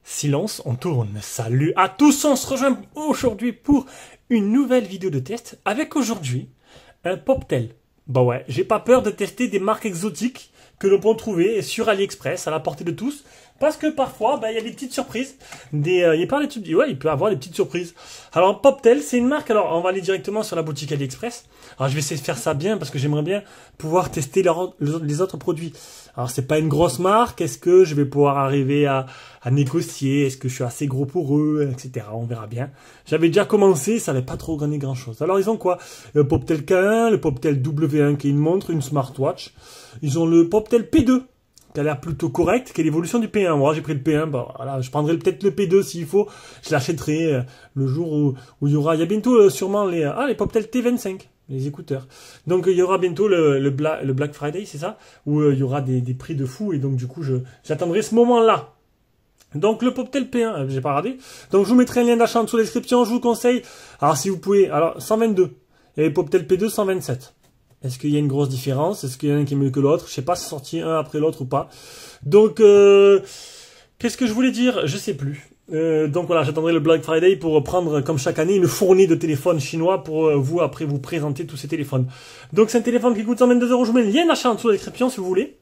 Silence, on tourne. Salut à tous, on se rejoint aujourd'hui pour une nouvelle vidéo de test avec aujourd'hui un Poptel. Bah ouais, j'ai pas peur de tester des marques exotiques que l'on peut trouver sur AliExpress à la portée de tous. Parce que parfois, il y a des petites surprises. Il peut y avoir des petites surprises. Alors, Poptel, c'est une marque. Alors, on va aller directement sur la boutique AliExpress. Alors, je vais essayer de faire ça bien parce que j'aimerais bien pouvoir tester les autres produits. Alors, c'est pas une grosse marque. Est-ce que je vais pouvoir arriver à négocier? Est-ce que je suis assez gros pour eux, etc. On verra bien. J'avais déjà commencé, ça n'avait pas trop gagné grand-chose. Alors, ils ont quoi? Le Poptel K1, le Poptel W1 qui est une montre, une smartwatch. Ils ont le Poptel P2. Qui a l'air plutôt correct, qui est l'évolution du P1. Moi, j'ai pris le P1, voilà, je prendrai peut-être le P2 s'il faut. Je l'achèterai le jour où il y aura. Il y a bientôt sûrement les Poptel T25, les écouteurs. Donc il y aura bientôt le Black Friday, c'est ça, où il y aura des prix de fou et donc du coup j'attendrai ce moment-là. Donc le Poptel P1, j'ai pas regardé. Donc je vous mettrai un lien d'achat en dessous de la description. Je vous conseille. Alors si vous pouvez, alors 122 et Poptel P2 127. Est-ce qu'il y a une grosse différence? Est-ce qu'il y en a un qui est mieux que l'autre? Je sais pas si c'est sorti un après l'autre ou pas. Donc, qu'est-ce que je voulais dire? Je sais plus. Donc voilà, j'attendrai le Black Friday pour prendre, comme chaque année, une fournée de téléphones chinois pour après vous présenter tous ces téléphones. Donc c'est un téléphone qui coûte 122 €. Je vous mets le lien d'achat en dessous de la description si vous voulez.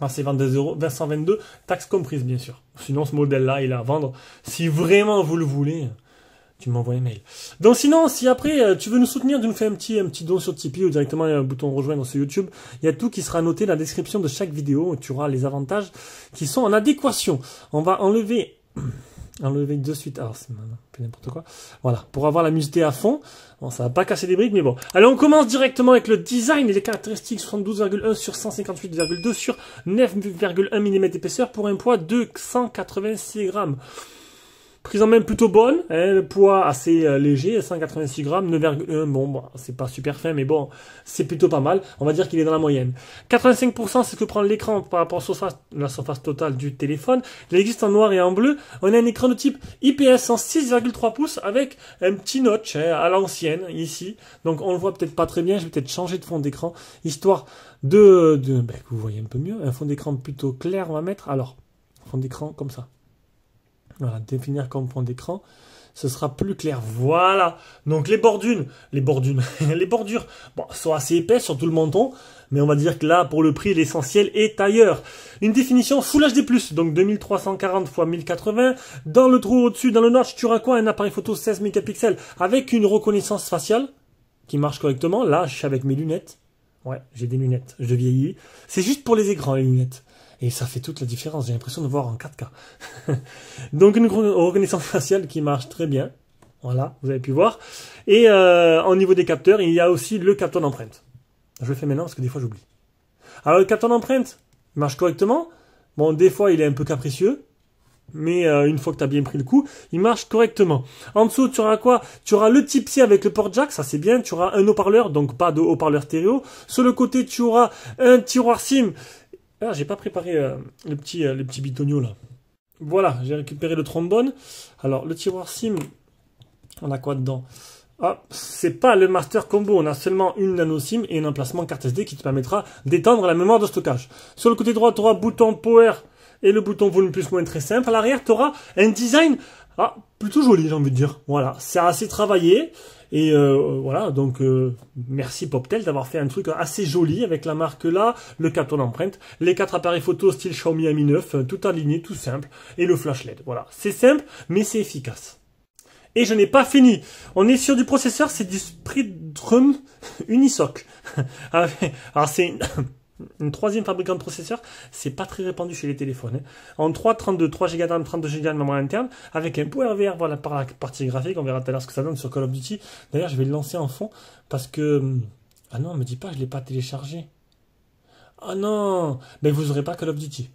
Alors c'est 22 €, 122, taxes comprises bien sûr. Sinon ce modèle-là, il est à vendre. Si vraiment vous le voulez, tu m'envoies un mail. Donc sinon, si après tu veux nous soutenir, tu nous fais un petit don sur Tipeee ou directement un bouton rejoindre sur YouTube. Il y a tout qui sera noté dans la description de chaque vidéo. Tu auras les avantages qui sont en adéquation. On va enlever de suite. Alors c'est n'importe quoi. Voilà, pour avoir la luminosité à fond. Bon, ça va pas casser des briques, mais bon. Allez, on commence directement avec le design et les caractéristiques. 72,1 sur 158,2 sur 9,1 mm d'épaisseur pour un poids de 186 grammes. Prise en main plutôt bonne, hein, le poids assez léger, 186 grammes, 9,1, bon, c'est pas super fin, mais bon, c'est plutôt pas mal. On va dire qu'il est dans la moyenne. 85%, c'est ce que prend l'écran par rapport à la surface totale du téléphone. Il existe en noir et en bleu. On a un écran de type IPS en 6,3 pouces avec un petit notch à l'ancienne, ici. Donc, on le voit peut-être pas très bien. Je vais peut-être changer de fond d'écran, histoire que vous voyez un peu mieux. Un fond d'écran plutôt clair, on va mettre. Alors, fond d'écran comme ça. Voilà, définir comme fond d'écran, ce sera plus clair. Voilà. Donc les bordures, bon, sont assez épaisses sur tout le menton, mais on va dire que là, pour le prix, l'essentiel est ailleurs. Une définition Full HD+, donc 2340 x 1080. Dans le trou au-dessus, dans le notch, tu auras quoi? Un appareil photo 16 mégapixels avec une reconnaissance faciale qui marche correctement. Là, je suis avec mes lunettes. Ouais, j'ai des lunettes, je vieillis. C'est juste pour les écrans, les lunettes. Et ça fait toute la différence, j'ai l'impression de voir en 4K. Donc une reconnaissance faciale qui marche très bien. Voilà, vous avez pu voir. Et au niveau des capteurs, il y a aussi le capteur d'empreinte. Je le fais maintenant parce que des fois j'oublie. Alors le capteur d'empreinte, il marche correctement. Bon, des fois il est un peu capricieux. Mais une fois que tu as bien pris le coup, il marche correctement. En dessous, tu auras quoi? Tu auras le type C avec le port jack, ça c'est bien. Tu auras un haut-parleur, donc pas de haut-parleur stéréo. Sur le côté, tu auras un tiroir SIM. Ah, j'ai pas préparé les petits bitonios là. Voilà, j'ai récupéré le trombone. Alors, le tiroir SIM, on a quoi dedans? Ah, c'est pas le Master Combo, on a seulement une nano SIM et un emplacement carte SD qui te permettra d'étendre la mémoire de stockage. Sur le côté droit, tu auras le bouton Power et le bouton Volume plus moins très simple. À l'arrière, tu auras un design plutôt joli, j'ai envie de dire. Voilà, c'est assez travaillé. Et voilà, donc merci Poptel d'avoir fait un truc assez joli avec la marque là, le capteur d'empreinte, les 4 appareils photo style Xiaomi Mi 9, tout aligné, tout simple, et le flash LED. Voilà, c'est simple, mais c'est efficace. Et je n'ai pas fini. On est sur du processeur, c'est du Spectrum Unisoc. Alors c'est Une troisième fabricant de processeur, c'est pas très répandu chez les téléphones. Hein. En 3 Go de RAM, 32 Go de mémoire interne, avec un PowerVR, voilà, par la partie graphique, on verra tout à l'heure ce que ça donne sur Call of Duty. D'ailleurs, je vais le lancer en fond, parce que... Ah non, me dis pas, je l'ai pas téléchargé. Ah non, mais vous aurez pas Call of Duty.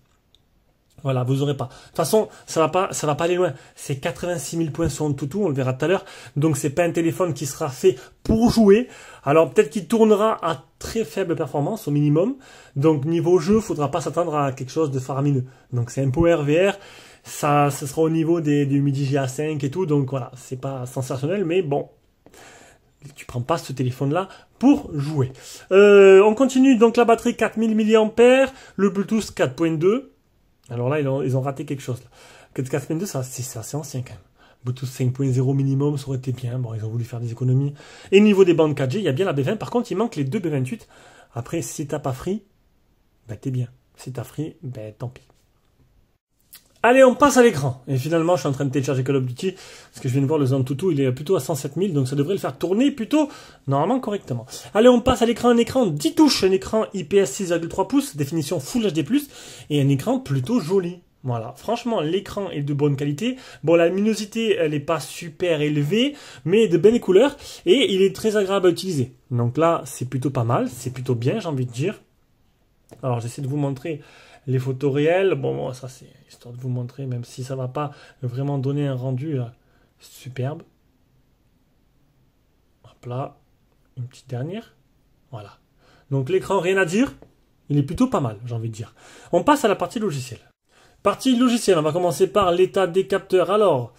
Voilà, vous aurez pas. De toute façon, ça va pas aller loin. C'est 86 000 points sur Antutu, on le verra tout à l'heure. Donc c'est pas un téléphone qui sera fait pour jouer. Alors peut-être qu'il tournera à très faible performance, au minimum. Donc niveau jeu, faudra pas s'attendre à quelque chose de faramineux. Donc c'est un PowerVR. Ça, ce sera au niveau des MIDI GA5 et tout. Donc voilà, c'est pas sensationnel, mais bon. Tu prends pas ce téléphone-là pour jouer. On continue. Donc la batterie 4000 mAh, le Bluetooth 4.2. Alors là, ils ont raté quelque chose. 4.2, c'est assez ancien quand même. Bluetooth 5.0 minimum, ça aurait été bien. Bon, ils ont voulu faire des économies. Et au niveau des bandes 4G, il y a bien la B20. Par contre, il manque les deux B28. Après, si t'as pas free, ben t'es bien. Si t'as free, ben tant pis. Allez, on passe à l'écran. Et finalement, je suis en train de télécharger Call of Duty. Parce que je viens de voir le Antutu, il est plutôt à 107 000. Donc ça devrait le faire tourner plutôt, normalement, correctement. Allez, on passe à l'écran. Un écran 10 touches. Un écran IPS 6,3 pouces. Définition Full HD+. Et un écran plutôt joli. Voilà. Franchement, l'écran est de bonne qualité. Bon, la luminosité, elle n'est pas super élevée. Mais de belles couleurs. Et il est très agréable à utiliser. Donc là, c'est plutôt pas mal. C'est plutôt bien, j'ai envie de dire. Alors, j'essaie de vous montrer les photos réelles. Bon, ça c'est histoire de vous montrer, même si ça va pas vraiment donner un rendu superbe. Hop là, une petite dernière. Voilà. Donc l'écran, rien à dire. Il est plutôt pas mal, j'ai envie de dire. On passe à la partie logicielle. Partie logicielle, on va commencer par l'état des capteurs. Alors,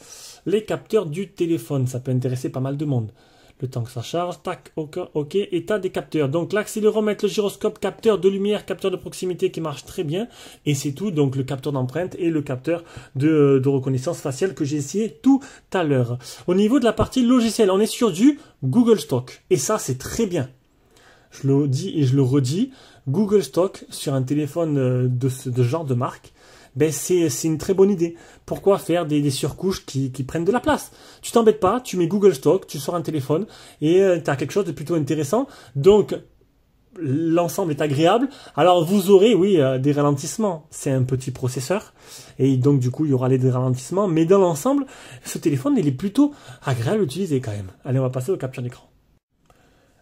les capteurs du téléphone, ça peut intéresser pas mal de monde. Le temps que ça charge, tac, ok, état des capteurs. Donc l'accéléromètre, le gyroscope, capteur de lumière, capteur de proximité qui marche très bien. Et c'est tout, donc le capteur d'empreinte et le capteur de reconnaissance faciale que j'ai essayé tout à l'heure. Au niveau de la partie logicielle, on est sur du Google Stock. Et ça, c'est très bien. Je le dis et je le redis, Google Stock sur un téléphone de ce genre de marque, ben c'est une très bonne idée. Pourquoi faire des surcouches qui prennent de la place? Tu t'embêtes pas, tu mets Google Stock, tu sors un téléphone et tu as quelque chose de plutôt intéressant. Donc l'ensemble est agréable. Alors vous aurez, oui, des ralentissements. C'est un petit processeur et donc du coup il y aura des ralentissements. Mais dans l'ensemble, ce téléphone il est plutôt agréable à utiliser quand même. Allez, on va passer au capture d'écran.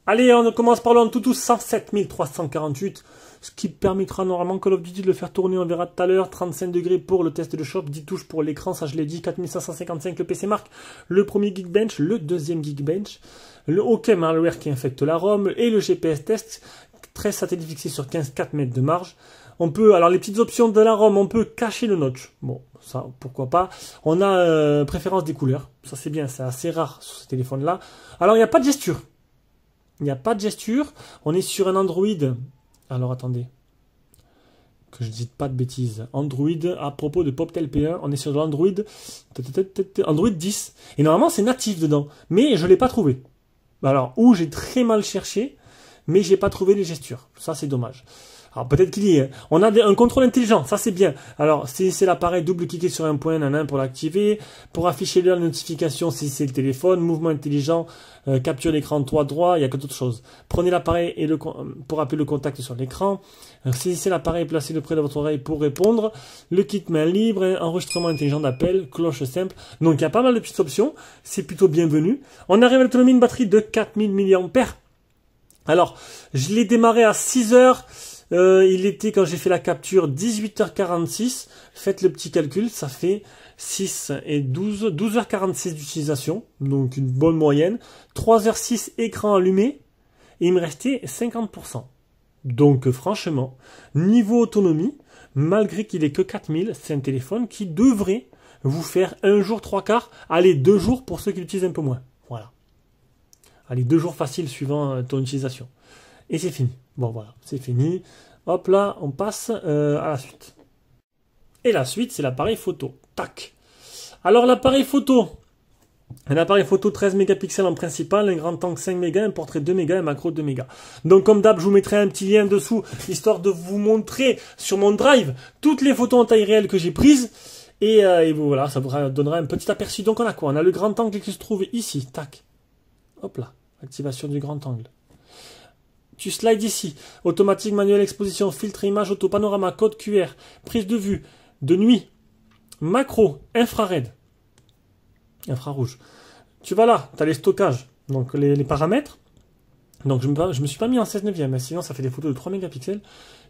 Allez, on commence par le Antutu 107 348, ce qui permettra normalement Call of Duty de le faire tourner, on verra tout à l'heure. 35 degrés pour le test de shop, 10 touches pour l'écran, ça je l'ai dit. 4555 le PC marque, le premier Geekbench, le deuxième Geekbench, le OK malware qui infecte la ROM et le GPS test, 13 satellites fixés sur 15, 4 mètres de marge. On peut, alors les petites options de la ROM, on peut cacher le notch. Bon, ça, pourquoi pas. On a préférence des couleurs, ça c'est bien, c'est assez rare sur ce téléphone-là. Alors il n'y a pas de gesture. Il n'y a pas de gesture. On est sur un Android. Alors attendez. Que je dise pas de bêtises. Android, à propos de Poptel P1, on est sur l'Android Android 10. Et normalement, c'est natif dedans. Mais je ne l'ai pas trouvé. Alors, ou j'ai très mal cherché, mais j'ai pas trouvé les gestures. Ça, c'est dommage. Alors peut-être qu'il y est. On a un contrôle intelligent, ça c'est bien. Alors si c'est l'appareil, double-cliquer sur un point, pour l'activer. Pour afficher la notification si c'est le téléphone. Mouvement intelligent, capture l'écran droit, il y a que d'autres choses. Prenez l'appareil et pour appeler le contact sur l'écran. Saisissez l'appareil, placez-le près de votre oreille pour répondre. Le kit main libre, enregistrement intelligent d'appel, cloche simple. Donc il y a pas mal de petites options, c'est plutôt bienvenu. On arrive à l'autonomie, une batterie de 4000 mAh. Alors, je l'ai démarré à 6 heures. Il était, quand j'ai fait la capture, 18h46. Faites le petit calcul, ça fait 6 et 12h46 d'utilisation. Donc une bonne moyenne. 3h06 écran allumé. Et il me restait 50%. Donc franchement, niveau autonomie, malgré qu'il ait que 4000, c'est un téléphone qui devrait vous faire un jour, 3 quarts. Allez, 2 jours pour ceux qui l'utilisent un peu moins. Voilà. Allez, 2 jours faciles suivant ton utilisation. Et c'est fini. Bon, voilà, c'est fini. Hop là, on passe à la suite. Et la suite, c'est l'appareil photo. Tac. Alors, l'appareil photo. Un appareil photo 13 mégapixels en principal, un grand angle 5 mégas, un portrait 2 mégas, un macro 2 mégas. Donc, comme d'hab, je vous mettrai un petit lien dessous, histoire de vous montrer sur mon drive toutes les photos en taille réelle que j'ai prises. Et voilà, ça vous donnera un petit aperçu. Donc, on a quoi? On a le grand angle qui se trouve ici. Tac. Hop là. Activation du grand angle. tu slides ici. Automatique, manuel, exposition, filtre, image, auto, panorama, code QR, prise de vue, de nuit, macro, infrarouge. Tu vas là, tu as les stockages, donc les paramètres. Donc je me suis pas mis en 16/9, mais sinon ça fait des photos de 3 mégapixels.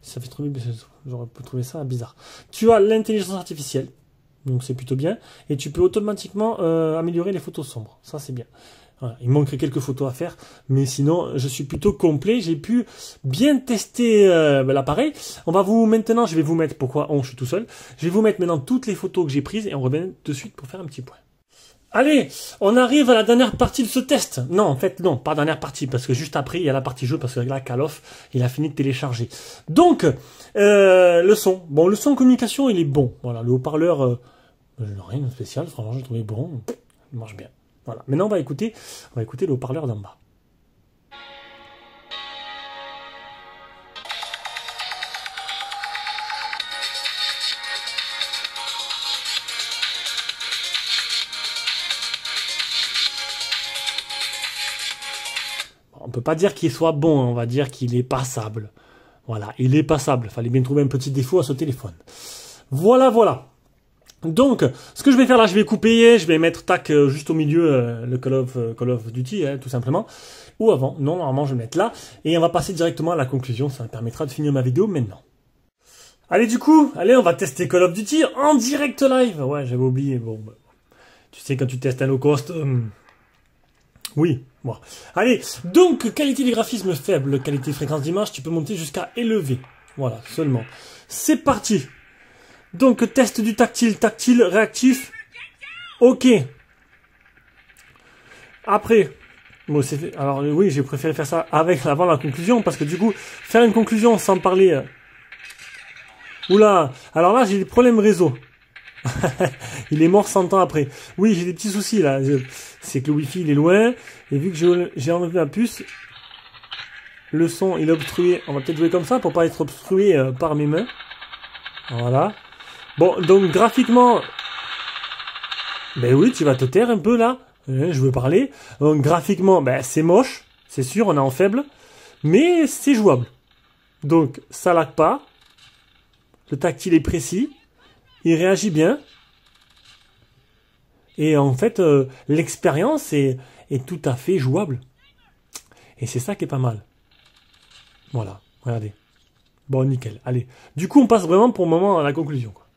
Ça fait 3 mégapixels. J'aurais pu trouver ça bizarre. Tu as l'intelligence artificielle, donc c'est plutôt bien. Et tu peux automatiquement améliorer les photos sombres. Ça c'est bien. Voilà. Il manquerait quelques photos à faire, mais sinon je suis plutôt complet. J'ai pu bien tester l'appareil. Maintenant, je vais vous mettre, je suis tout seul. Je vais vous mettre maintenant toutes les photos que j'ai prises et on revient de suite pour faire un petit point. Allez, on arrive à la dernière partie de ce test. Non, en fait, non, pas dernière partie, parce que juste après, il y a la partie jeu, parce que là, Call of, il a fini de télécharger. Donc, le son. Bon, le son communication, il est bon. Voilà, le haut-parleur, rien de spécial, franchement, j'ai trouvé bon. Il marche bien. Voilà. Maintenant, on va écouter le haut-parleur d'en bas. On peut pas dire qu'il soit bon, on va dire qu'il est passable. Voilà, il est passable. Fallait bien trouver un petit défaut à ce téléphone. Voilà. Donc, ce que je vais faire là, je vais couper, je vais mettre tac juste au milieu le Call of Duty, tout simplement. Ou avant, non, normalement je vais le mettre là. Et on va passer directement à la conclusion, ça me permettra de finir ma vidéo maintenant. Allez du coup, on va tester Call of Duty en direct live. Ouais, j'avais oublié, bon. Tu sais quand tu testes un low cost... Oui, bon. Allez, donc, qualité des graphismes faible, qualité fréquence d'image, tu peux monter jusqu'à élevé. Voilà, seulement. C'est parti. Donc, test du tactile, réactif. Ok. Après, bon, alors oui, j'ai préféré faire ça avant la conclusion, parce que du coup, faire une conclusion sans parler... Oula, alors là, j'ai des problèmes réseau. Il est mort 100 ans après. Oui, j'ai des petits soucis là. C'est que le wifi il est loin. Et vu que j'ai enlevé ma puce, le son il est obstrué. On va peut-être jouer comme ça pour pas être obstrué par mes mains. Voilà. Bon, donc graphiquement... Ben oui, tu vas te taire un peu là. Je veux parler. Donc graphiquement, ben c'est moche. C'est sûr, on est en faible. Mais c'est jouable. Donc ça lag pas. Le tactile est précis. Il réagit bien. Et en fait, l'expérience est tout à fait jouable. Et c'est ça qui est pas mal. Voilà, regardez. Bon, nickel. Allez. Du coup, on passe vraiment pour le moment à la conclusion, quoi.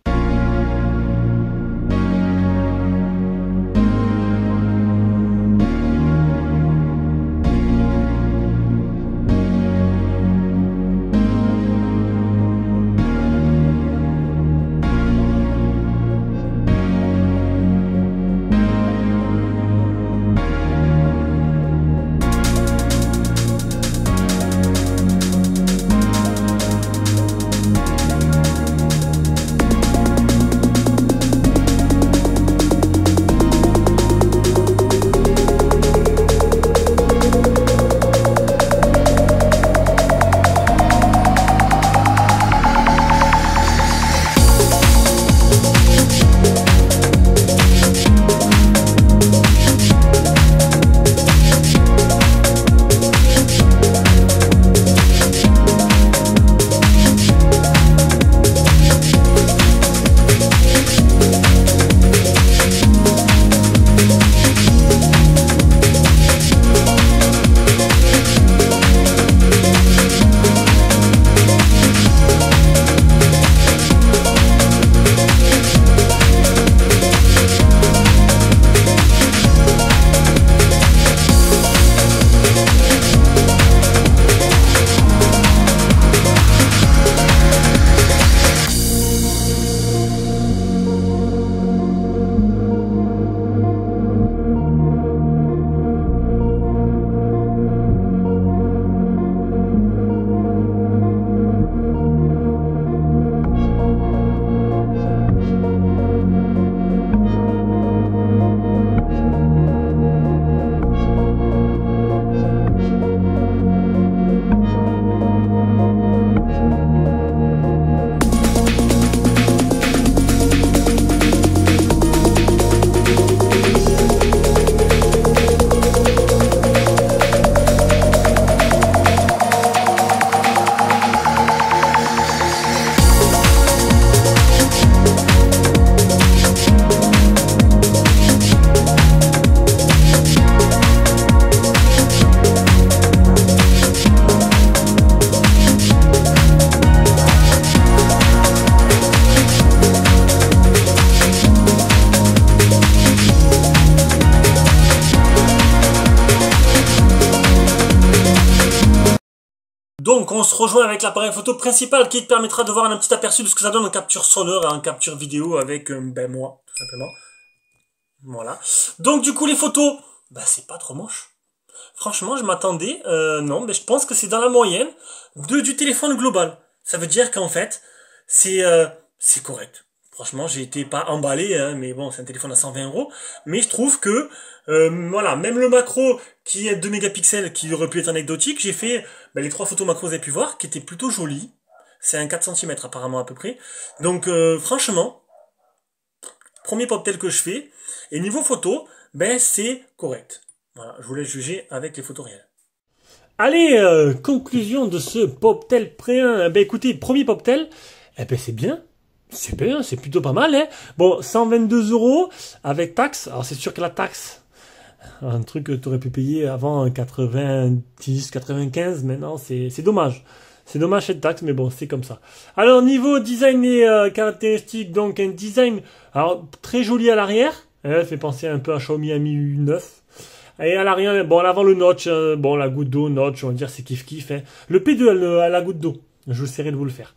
Donc on se rejoint avec l'appareil photo principal qui te permettra de voir un petit aperçu de ce que ça donne en capture sonore et en capture vidéo avec moi, tout simplement. Voilà. Donc du coup les photos, bah c'est pas trop moche. Franchement je m'attendais, non, mais je pense que c'est dans la moyenne du téléphone global. Ça veut dire qu'en fait, c'est correct. Franchement, j'ai été pas emballé, hein, mais bon, c'est un téléphone à 120 €. Mais je trouve que, voilà, même le macro qui est 2 mégapixels, qui aurait pu être anecdotique, j'ai fait les 3 photos macro que vous avez pu voir, qui étaient plutôt jolies. C'est un 4 cm apparemment à peu près. Donc, franchement, premier pop-tel que je fais. Et niveau photo, ben c'est correct. Voilà, je vous laisse juger avec les photos réelles. Allez, conclusion de ce pop-tel pré 1. Ben écoutez, premier pop-tel, eh ben c'est bien. C'est bien, c'est plutôt pas mal, hein. Bon, 122 € avec taxe. Alors c'est sûr que la taxe, un truc que tu aurais pu payer avant 90, 95, maintenant c'est dommage. C'est dommage cette taxe, mais bon, c'est comme ça. Alors niveau design et caractéristiques, donc un design alors très joli à l'arrière. Elle fait penser un peu à Xiaomi Mi 9. Et à l'arrière, bon, à l'avant le notch, bon, la goutte d'eau, notch, on va dire c'est kiff kiff. Hein. Le P2 à la goutte d'eau. Je vous essaierai de vous le faire.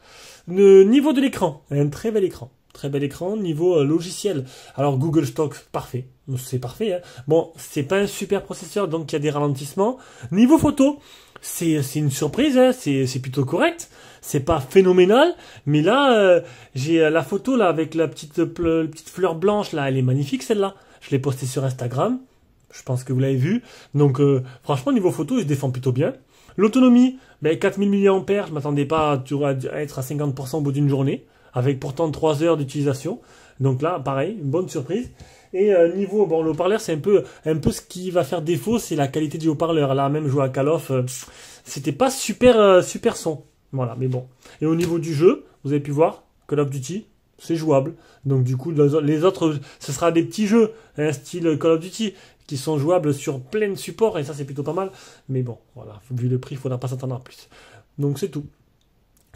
Le niveau de l'écran, un très bel écran. Très bel écran. Niveau logiciel, alors Google Stock, parfait. C'est parfait. Hein. Bon, c'est pas un super processeur, donc il y a des ralentissements. Niveau photo, c'est une surprise. Hein. C'est plutôt correct. C'est pas phénoménal, mais là, j'ai la photo là avec la petite fleur blanche là, elle est magnifique celle-là. Je l'ai postée sur Instagram. Je pense que vous l'avez vu. Donc, franchement, niveau photo, il se défend plutôt bien. L'autonomie, 4000 mAh, je m'attendais pas à être à 50% au bout d'une journée, avec pourtant 3 heures d'utilisation. Donc là, pareil, une bonne surprise. Et niveau, bon, le haut-parleur, c'est un peu ce qui va faire défaut, c'est la qualité du haut-parleur. Là, même jouer à Call of, c'était pas super son. Voilà, mais bon. Et au niveau du jeu, vous avez pu voir, Call of Duty, c'est jouable. Donc du coup, les autres, ce sera des petits jeux, hein, style Call of Duty, qui sont jouables sur plein de supports, et ça c'est plutôt pas mal. Mais bon, voilà, vu le prix, il faudra pas s'attendre à plus. Donc c'est tout.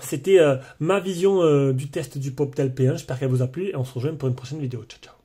C'était ma vision du test du Poptel P1. J'espère qu'elle vous a plu, et on se rejoint pour une prochaine vidéo. Ciao, ciao.